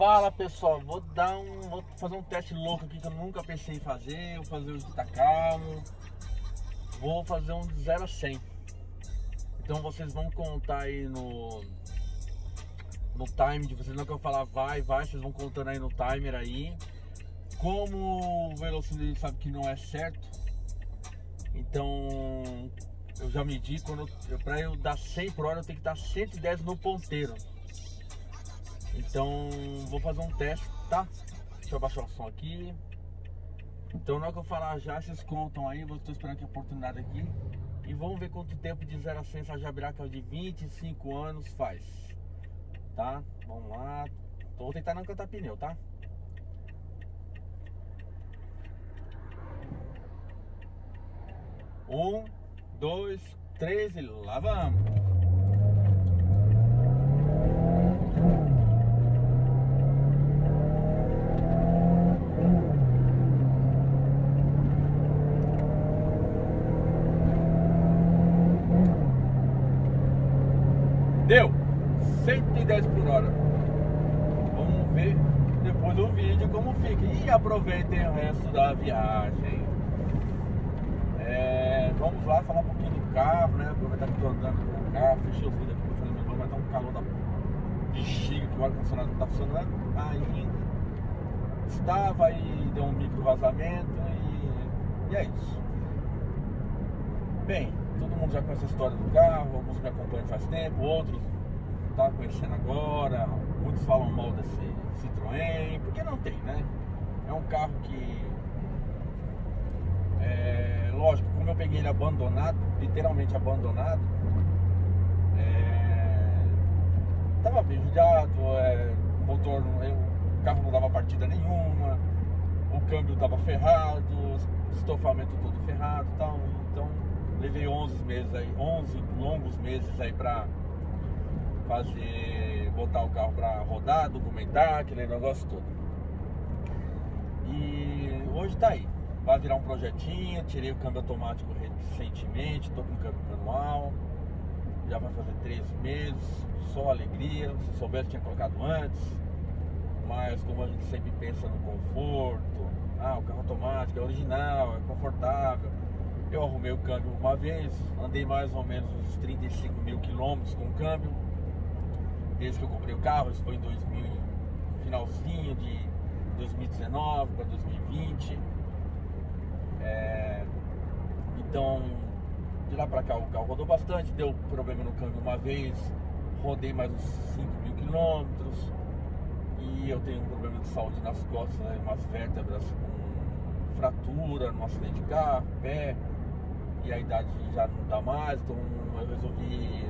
Fala pessoal, vou fazer um teste louco aqui que eu nunca pensei em fazer. Vou fazer o de tá calmo. Vou fazer um de 0 a 100. Então vocês vão contar aí no time de vocês. Não que eu falar vai, vocês vão contando aí no timer aí. Como o velocímetro sabe que não é certo, então eu já medi. Para eu dar 100 por hora eu tenho que estar 110 no ponteiro. Então vou fazer um teste, tá? Deixa eu abaixar o som aqui. Então na hora que eu falar já, vocês contam aí. Estou esperando aqui a oportunidade aqui. E vamos ver quanto tempo de 0 a 100 essa jabiraca de 25 anos faz. Tá? Vamos lá. Vou tentar não cantar pneu, tá? Um, dois, três e lá vamos. Deu 110 por hora. Vamos ver depois do vídeo como fica. E aproveitem o resto da viagem. Vamos lá falar um pouquinho do carro, né? Aproveitar que estou andando com o carro. Fechei os vidros aqui para fazer meu nome. Vai dar um calor da bexiga que o ar-condicionado não está funcionando ainda. Estava e deu um micro vazamento e é isso. Bem, todo mundo já conhece a história do carro, alguns me acompanham faz tempo, outros tá conhecendo agora. Muitos falam mal desse Citroën, porque não tem, né? É um carro que, lógico, como eu peguei ele abandonado, literalmente abandonado, tava bem judiado, o motor, o carro não dava partida nenhuma, o câmbio tava ferrado, o estofamento todo ferrado e tal. Então levei 11 longos meses aí pra botar o carro pra rodar, documentar, aquele negócio todo. E hoje tá aí, vai virar um projetinho. Tirei o câmbio automático recentemente, tô com o câmbio manual, já vai fazer 3 meses, só alegria. Se soubesse tinha colocado antes, mas como a gente sempre pensa no conforto, o carro automático é original, é confortável. Eu arrumei o câmbio uma vez, andei mais ou menos uns 35 mil quilômetros com o câmbio, desde que eu comprei o carro. Isso foi em finalzinho de 2019 para 2020. Então, de lá para cá o carro rodou bastante. Deu problema no câmbio uma vez, rodei mais uns 5 mil quilômetros. E eu tenho um problema de saúde nas costas, né? Umas vértebras com fratura num acidente de carro, pé. E a idade já não dá mais, então eu resolvi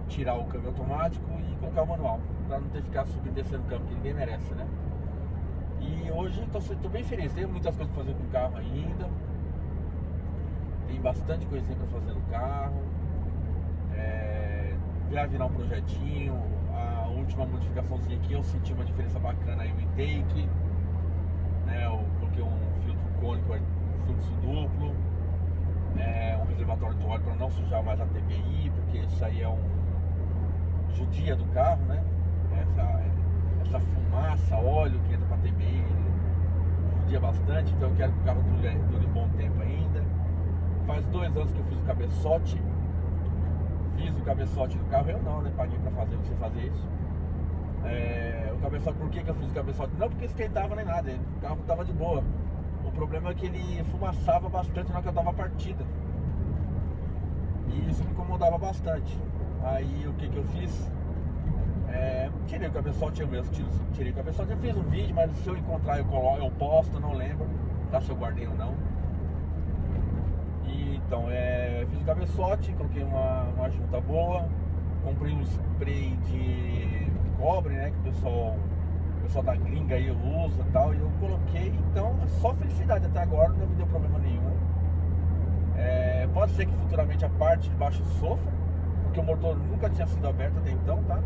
tirar o câmbio automático e colocar o manual, para não ter que ficar subindo e descendo o câmbio, que ninguém merece, né? E hoje tô bem feliz, tenho muitas coisas para fazer com o carro ainda. Tem bastante coisinha para fazer no carro. Vai virar um projetinho. A última modificaçãozinha aqui eu senti uma diferença bacana aí no intake, né? Eu coloquei um filtro cônico, fluxo duplo. Um reservatório de óleo para não sujar mais a TBI, porque isso aí é judia do carro, né? Essa fumaça, óleo que entra para a TBI judia bastante. Então eu quero que o carro dure um bom tempo ainda. Faz 2 anos que eu fiz o cabeçote. Fiz o cabeçote do carro, eu não, né? Paguei para você fazer isso. O cabeçote, por que eu fiz o cabeçote? Não porque esquentava nem nada, o carro tava de boa. O problema é que ele fumaçava bastante na hora que eu dava a partida. E isso me incomodava bastante. Aí o que eu fiz? Tirei o cabeçote, eu mesmo tirei o cabeçote. Eu fiz um vídeo, mas se eu encontrar eu posto, não lembro, tá? Se eu guardei ou não. E, então, fiz o cabeçote, coloquei uma junta boa. Comprei um spray de cobre, né? Que o pessoal da gringa aí usa e tal, e eu coloquei. Então é só felicidade até agora, não me deu problema nenhum. Pode ser que futuramente a parte de baixo sofra, porque o motor nunca tinha sido aberto até então, tá?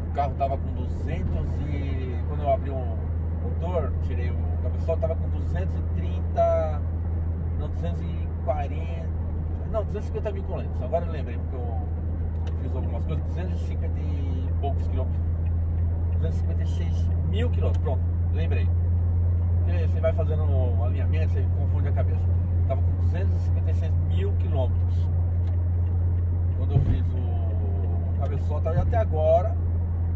O carro tava com 200 e... Quando eu abri o motor, tirei o cabeçote, tava com 230... Não, 240... Não, 250 mil quilômetros. Agora eu lembrei, porque eu fiz algumas coisas, 250 e poucos quilômetros 256 mil quilômetros. Pronto, lembrei. Porque você vai fazendo um alinhamento, você confunde a cabeça. Tava com 256 mil quilômetros quando eu fiz o cabeçota. E até agora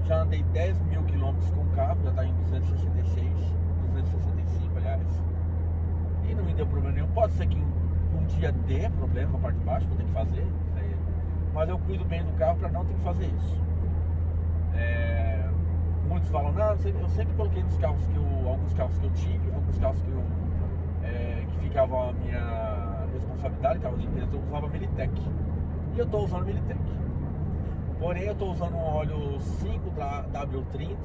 já andei 10 mil quilômetros com o carro, já está em 265, aliás. E não me deu problema nenhum. Pode ser que um dia dê problema na parte de baixo, vou ter que fazer. Mas eu cuido bem do carro para não ter que fazer isso. Muitos falam, não, eu sempre coloquei nos carros alguns carros que eu tive, alguns carros que ficavam a minha responsabilidade, carro de empresa, eu usava Militec. E eu estou usando Militec. Porém, eu estou usando um óleo 5 da W30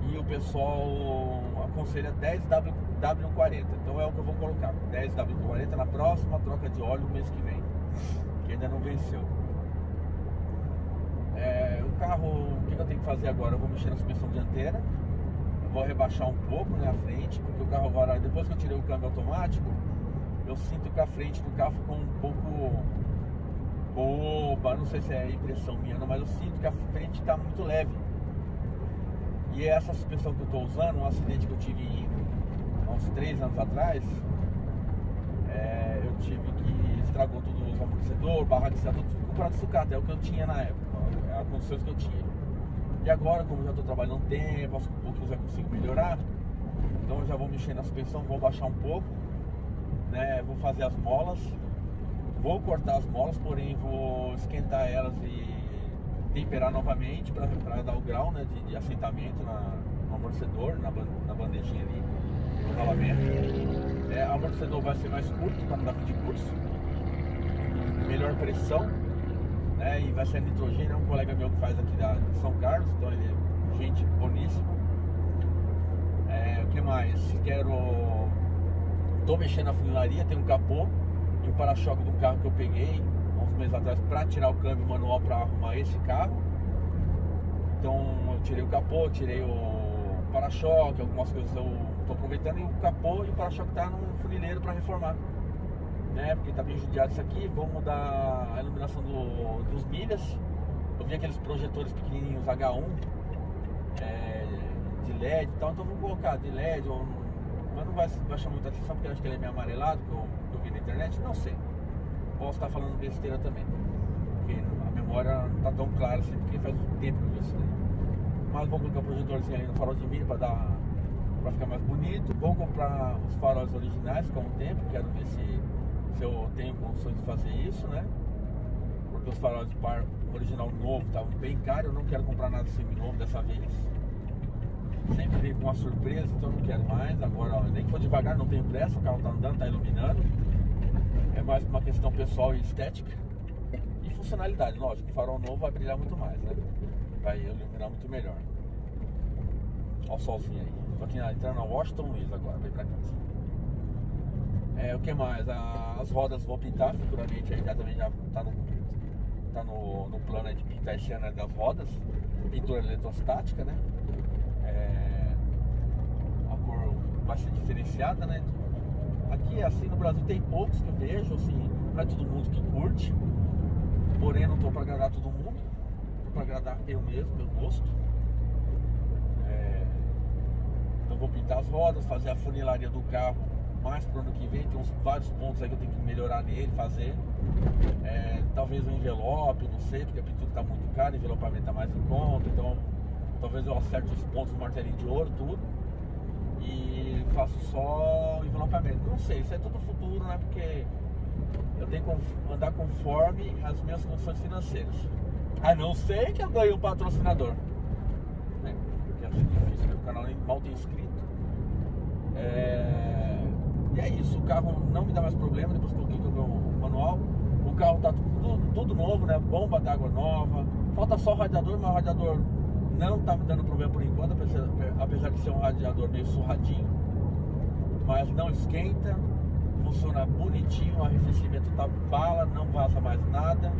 e o pessoal aconselha 10W40. Então é o que eu vou colocar, 10W40 na próxima troca de óleo no mês que vem, que ainda não venceu. O carro, o que eu tenho que fazer agora? Eu vou mexer na suspensão dianteira, eu vou rebaixar um pouco, né, a frente, porque o carro agora, depois que eu tirei o câmbio automático, eu sinto que a frente do carro ficou um pouco boba, não sei se é impressão minha, não, mas eu sinto que a frente está muito leve. E essa suspensão que eu estou usando, um acidente que eu tive há uns 3 anos atrás, eu tive que estragou tudo os amortecedores, barra de tudo comprado sucata, é o que eu tinha na época, é as condições que eu tinha. E agora, como eu já estou trabalhando um tempo, aos pouquinhos já consigo melhorar, então eu já vou mexer na suspensão, vou baixar um pouco, né, vou fazer as molas, vou cortar as molas, porém vou esquentar elas e temperar novamente para dar o grau, né, de assentamento no amortecedor, na bandejinha ali, no rolamento. O amortecedor vai ser mais curto para não dar fim de curso, melhor pressão, né, e vai ser nitrogênio. É um colega meu que faz aqui de São Carlos, então ele é gente boníssima. O que mais? Tô mexendo na funilaria, tem um capô e um para-choque de um carro que eu peguei há uns meses atrás para tirar o câmbio manual para arrumar esse carro. Então eu tirei o capô, tirei o para-choque, algumas coisas eu tô aproveitando, e o capô e o para-choque tá no funileiro para reformar, né? Porque tá bem judiado isso aqui. Vou mudar a iluminação dos milhas. Eu vi aqueles projetores pequenininhos H1 de LED e tal, então eu vou colocar de LED, mas não vai chamar muita atenção porque eu acho que ele é meio amarelado, que eu vi na internet, não sei. Posso estar falando besteira também, porque a memória não está tão clara assim, porque faz um tempo que eu vi isso daí. Mas vou colocar um projetorzinho ali no farol de milha para ficar mais bonito. Vou comprar os faróis originais com o tempo, quero ver se eu tenho condições de fazer isso, né? Porque os faróis de par original novo estavam bem caros, eu não quero comprar nada semi-novo dessa vez. Sempre veio com uma surpresa, então eu não quero mais. Agora, ó, nem que for devagar, não tenho pressa, o carro tá andando, tá iluminando. É mais uma questão pessoal e estética. E funcionalidade, lógico, o farol novo vai brilhar muito mais, né? Vai iluminar muito melhor. Olha o solzinho aí. Tô aqui entrando na Washington Luiz agora, vem pra casa. O que mais? As rodas vou pintar futuramente, aí também já tá no plano aí de pintar esse ano das rodas. Pintura eletrostática, né? A cor vai ser diferenciada, né? Aqui, assim, no Brasil tem poucos que eu vejo, assim, não é todo mundo que curte. Porém, não tô para agradar todo mundo, tô para agradar eu mesmo, meu gosto. Então vou pintar as rodas, fazer a funilaria do carro mais pro ano que vem. Tem vários pontos aí que eu tenho que melhorar nele, fazer. Talvez o envelope, não sei, porque a pintura tá muito cara, o envelopamento tá mais em conta, então talvez eu acerte os pontos do martelinho de ouro, tudo, e faço só o envelopamento. Não sei, isso é tudo futuro, né? Porque eu tenho que andar conforme as minhas condições financeiras. A não ser que eu ganhe um patrocinador, né? Porque acho difícil, né? O canal nem mal tem inscrito. E é isso, o carro não me dá mais problema depois que eu coloquei o meu manual. O carro tá tudo novo, né? Bomba d'água nova. Falta só o radiador, mas o radiador não tá me dando problema por enquanto, apesar de ser um radiador meio surradinho. Mas não esquenta, funciona bonitinho, o arrefecimento tá bala, não vaza mais nada.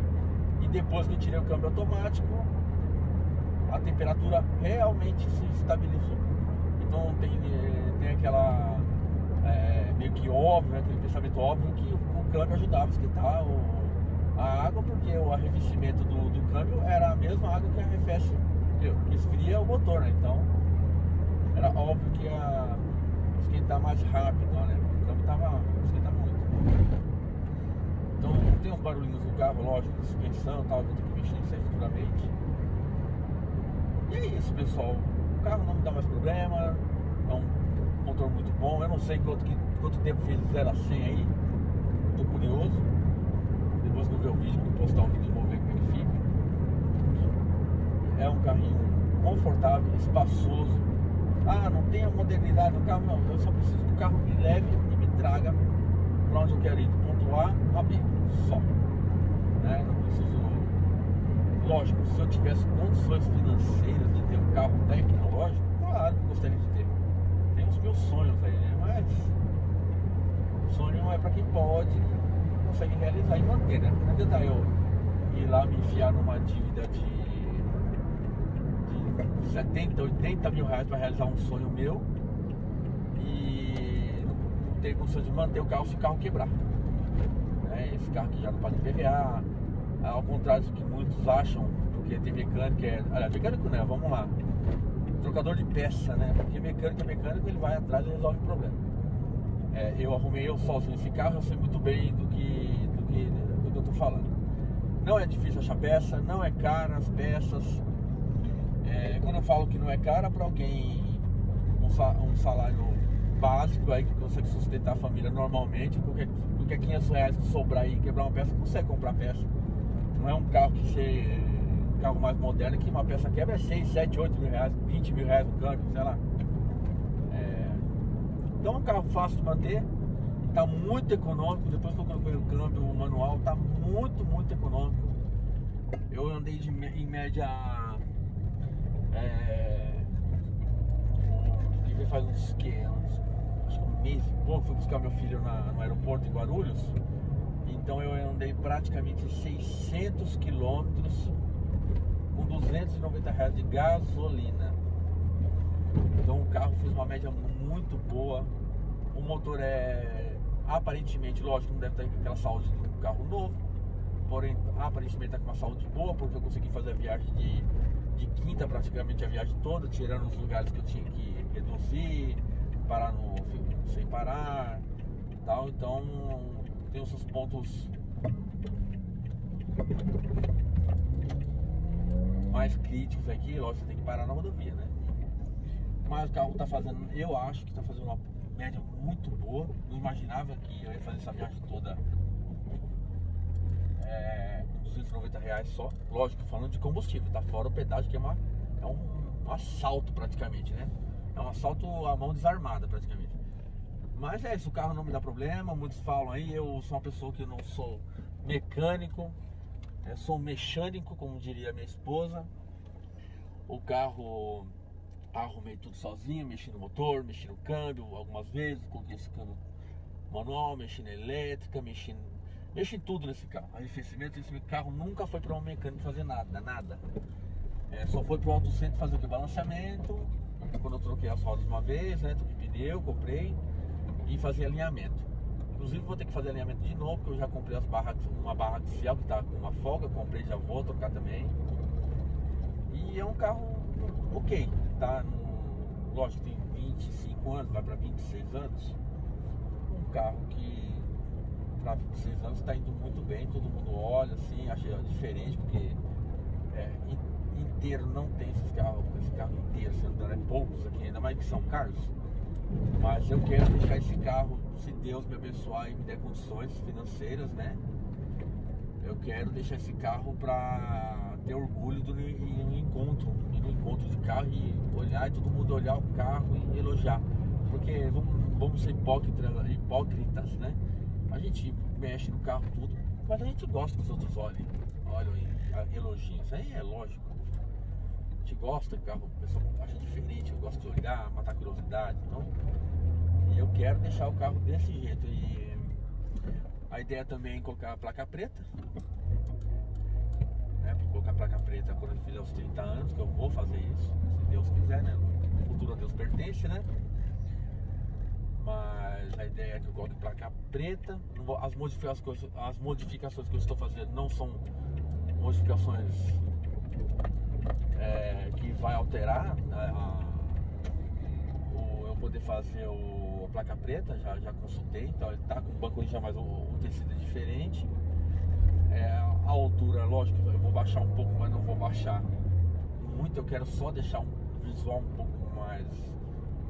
E depois que eu tirei o câmbio automático, a temperatura realmente se estabilizou. Então tem aquela meio que óbvio, né, aquele pensamento óbvio que o câmbio ajudava a esquentar a água, porque o arrefecimento do câmbio era a mesma água que arrefece que esfria é o motor, né? Então era óbvio que ia esquentar mais rápido, né? O câmbio tava esquentando muito. Então tem uns barulhinhos do carro, lógico, de suspensão, tal, vou ter que mexer nisso aí futuramente. E é isso, pessoal. O carro não me dá mais problema, é um motor muito bom. Eu não sei quanto tempo fez de 0 a 100 aí, tô curioso. Depois que eu ver o vídeo, vou postar um vídeo e vou ver como é que fica. É um carrinho confortável, espaçoso. Ah, não tem a modernidade do carro, não. Eu só preciso que o carro me leve e me traga para onde eu quero ir, do ponto A a B, só. Né? Não preciso. Lógico, se eu tivesse condições financeiras de ter um carro tecnológico, claro que eu gostaria de ter. Tem os meus sonhos aí, né? Mas o sonho é para quem pode e consegue realizar e manter, né? Não adianta eu ir lá me enfiar numa dívida de 70, 80 mil reais para realizar um sonho meu e não ter condições de manter o carro se o carro quebrar, né? Esse carro aqui já não paga IPVA, ao contrário do que muitos acham, porque tem mecânico, aliás, mecânico não, vamos lá, trocador de peça, né? Porque mecânico é mecânico, ele vai atrás e resolve o problema. Eu arrumei sozinho esse carro, eu sei muito bem do que eu tô falando. Não é difícil achar peça, não é cara as peças. Quando eu falo que não é cara, para alguém um salário básico aí que consegue sustentar a família normalmente, porque 500 reais que sobrar aí, quebrar uma peça, consegue comprar peça. Não é um carro que seja um carro mais moderno, que uma peça quebra é 6, 7, 8 mil reais, 20 mil reais no câmbio, sei lá. Então é um carro fácil de manter, tá muito econômico. Depois que eu coloquei o câmbio, o manual tá muito, muito econômico. Eu andei em média faz acho que um mês e pouco, fui buscar meu filho no aeroporto em Guarulhos. Então eu andei praticamente 600 quilômetros com 290 reais de gasolina. Então o carro fez uma média muito boa. O motor aparentemente, lógico, não deve ter aquela saúde de um carro novo, porém aparentemente está com uma saúde boa, porque eu consegui fazer a viagem de quinta praticamente a viagem toda, tirando os lugares que eu tinha que reduzir, parar sem parar e tal. Então tem os seus pontos mais críticos aqui, lógico, você tem que parar na rodovia, né? Mas o carro tá fazendo, eu acho que tá fazendo uma média muito boa. Não imaginava que eu ia fazer essa viagem toda com 290 reais só. Lógico, falando de combustível, tá fora o pedágio, que é um assalto praticamente, né? É um assalto à mão desarmada praticamente. Mas é isso, o carro não me dá problema. Muitos falam aí, eu sou uma pessoa que não sou mecânico, sou mecânico, como diria minha esposa. O carro arrumei tudo sozinho, mexi no motor, mexi no câmbio algumas vezes, coloquei esse câmbio manual, mexi na elétrica, mexi em tudo nesse carro. Arrefecimento, esse carro nunca foi para um mecânico fazer nada. Só foi para o autocentro fazer o balanceamento, quando eu troquei as rodas uma vez, né? Troquei pneu, comprei e fazer alinhamento. Inclusive vou ter que fazer alinhamento de novo, porque eu já comprei uma barra axial que tá com uma folga, comprei, já vou trocar também. E é um carro ok, tá? Lógico, tem 25 anos, vai para 26 anos. Um carro que para 26 anos está indo muito bem, todo mundo olha assim, acha diferente, porque inteiro não tem esse carro inteiro, se não me engano, poucos aqui, ainda mais que são caros. Mas eu quero deixar esse carro, se Deus me abençoar e me der condições financeiras, né? Eu quero deixar esse carro para ter orgulho ir no encontro de carro e olhar, e todo mundo olhar o carro e elogiar. Porque vamos ser hipócritas, né? A gente mexe no carro tudo, mas a gente gosta que os outros olhem e elogiem. Isso aí é lógico. A gente gosta do carro, o pessoal acha diferente, eu gosto de olhar, matar curiosidade. Então, eu quero deixar o carro desse jeito. E a ideia também é colocar a placa preta, né? Colocar a placa preta quando ele fizer os 30 anos, que eu vou fazer isso, se Deus quiser, né? O futuro a Deus pertence, né? Mas a ideia é que eu coloque placa preta. As modificações que eu estou fazendo não são modificações que alterar eu poder fazer a placa preta, já consultei, então ele tá com o banco já, mas o tecido é diferente. A altura, lógico, eu vou baixar um pouco, mas não vou baixar muito, eu quero só deixar um visual um pouco mais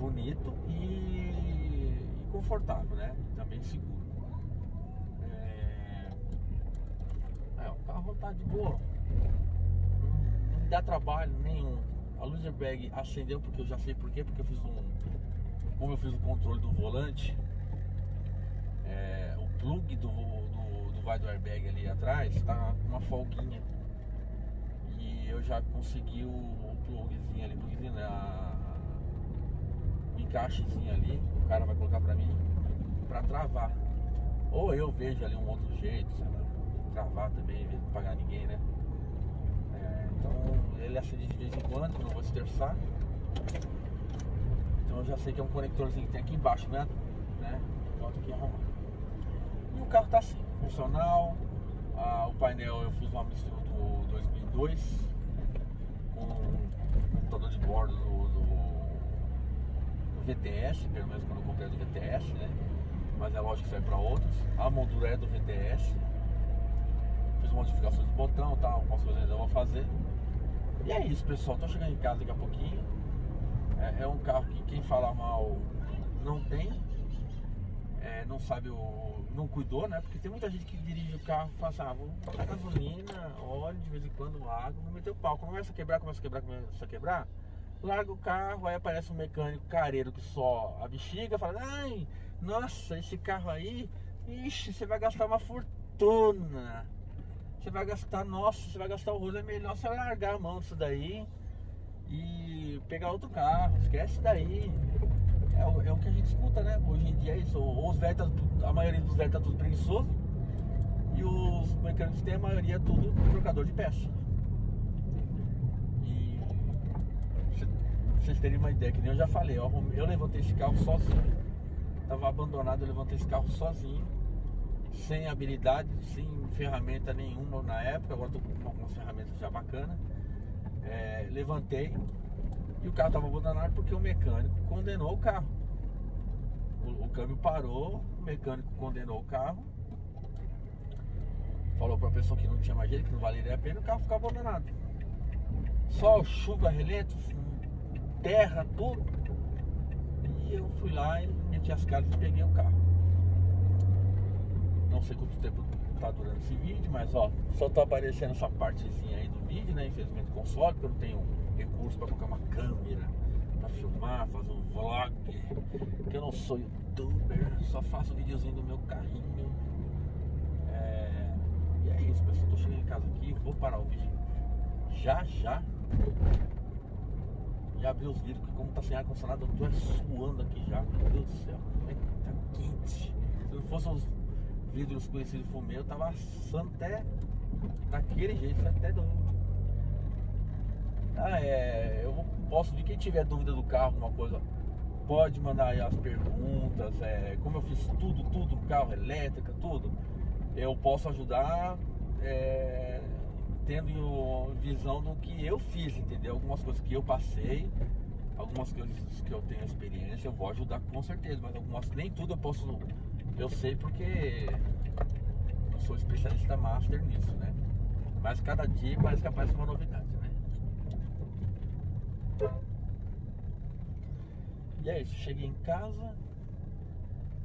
bonito e confortável, né? Também seguro. O carro tá de boa, não dá trabalho nenhum. A luz airbag acendeu porque eu já sei por quê, porque eu fiz como eu fiz o controle do volante, o plug do vai do airbag ali atrás tá com uma folguinha e eu já consegui o plugzinho ali, né, o encaixezinho ali, o cara vai colocar pra mim pra travar, ou eu vejo ali um outro jeito, sabe, travar também, em vez de não pagar ninguém, né? Então ele acende de vez em quando eu vou esterçar. Então eu já sei que é um conectorzinho que tem aqui embaixo, né? Volto aqui arrumando. E o carro tá assim, funcional. O painel eu fiz uma mistura do 2002 com o computador de bordo do VTS, pelo menos quando eu comprei do VTS, né? Mas é lógico que serve para outros. A moldura é do VTS. Fiz modificações do botão, tá? Algumas coisas ainda vou fazer. E é isso, pessoal. Tô chegando em casa daqui a pouquinho. É um carro que quem fala mal não tem, não sabe, não cuidou, né? Porque tem muita gente que dirige o carro e fala assim, vou botar gasolina, óleo, de vez em quando água, não meteu o pau. Quando começa a quebrar, larga o carro, aí aparece um mecânico careiro que só a bexiga, fala, ai, nossa, esse carro aí, ixi, você vai gastar uma fortuna. Você vai gastar horror, é melhor você largar a mão disso daí e pegar outro carro, esquece daí. É o que a gente escuta, né? Hoje em dia é isso. A maioria dos velhos tá tudo preguiçoso. E os mecânicos têm a maioria tudo trocador de peça. E pra vocês terem uma ideia, que nem eu já falei, eu levantei esse carro sozinho. Tava abandonado, eu levantei esse carro sozinho, sem habilidade, sem ferramenta nenhuma na época. Agora tô com algumas ferramentas já bacanas. Levantei e o carro estava abandonado porque o mecânico condenou o carro. O câmbio parou, o mecânico condenou o carro, falou para a pessoa que não tinha mais jeito, que não valeria a pena, o carro ficou abandonado. Sol, chuva, relento, terra, tudo. E eu fui lá e meti as caras e peguei o carro. Não sei quanto tempo tá durando esse vídeo, mas ó, só tá aparecendo essa partezinha aí do vídeo, né? Infelizmente o console, porque eu não tenho recurso para colocar uma câmera para filmar, fazer um vlog, que eu não sou youtuber, só faço videozinho do meu carrinho. E é isso, pessoal, tô chegando em casa aqui, vou parar o vídeo já e abrir os vidros, porque como tá sem ar condicionado, eu tô suando aqui já, meu Deus do céu, tá quente. Se não fosse os vidros conhecidos de fumê, eu tava assando até daquele jeito, até doido. Eu posso ver, quem tiver dúvida do carro, alguma coisa, pode mandar aí as perguntas. Como eu fiz tudo, carro elétrica, tudo, eu posso ajudar tendo visão do que eu fiz, entendeu? Algumas coisas que eu passei, algumas coisas que eu tenho experiência, eu vou ajudar com certeza, mas algumas, nem tudo eu sei, porque eu sou especialista master nisso, né? Mas cada dia parece que aparece uma novidade, né? E é isso, cheguei em casa,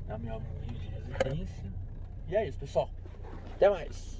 na minha humilde residência. E é isso, pessoal. Até mais.